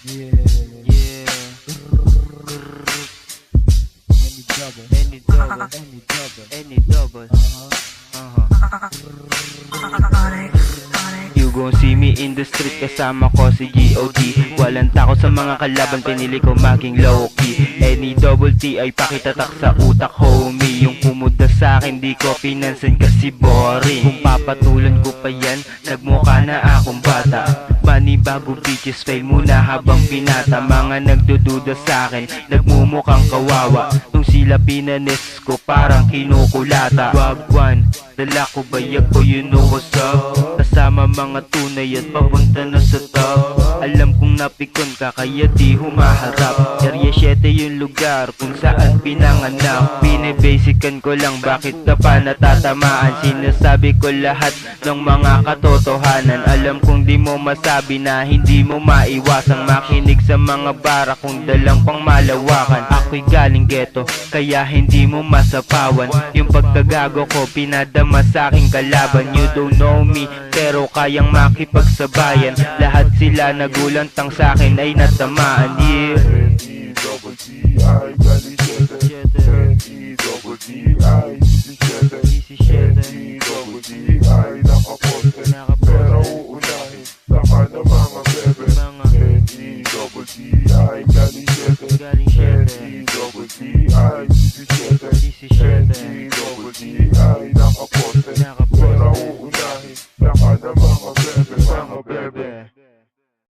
Yeah. Yeah. Any double. Any double. Any double. Any double. You gon' see me in the street, kasama ko si G.O.D. Walang takot sa mga kalaban, pinili ko maging low-key. Any double T ay pakitatak sa utak, homie. Yung pumuda sa'kin, di ko pinansin kasi boring. Kung papatulan ko pa yan, nagmukha na akong bata. Bago bitches, fail muna habang binata. Mga nagdududa sa'kin, nagmumukhang kawawa. Nung sila pinanis ko, parang kinukulata. Wagwan, dala ko bayag ko, you know what's up. Kasama mga tunay at papunta na sa top. Alam kong napikon ka kaya di humaharap. Area 7 yung lugar kung saan pinanganak. Binibasican ko lang bakit ka pa natatamaan. Sinasabi ko lahat ng mga katotohanan. Alam kong di mo masabi na hindi mo maiwasang makinig sa mga bara kung dalang pang malawakan. Ako'y galing ghetto kaya hindi mo masapawan. Yung pagkagago ko pinadama sa aking kalaban. You don't know me pero kayang makipagsabayan. Lahat sila nagulantang sa akin ay natamaan. Yeah. N-E-double-T-I, galing 7. N-E-double-T-I, 17. N-E-double-T-I, nakaposte. Pero uunahin, saka na mga bebe. N-E-double-T-I, galing 7.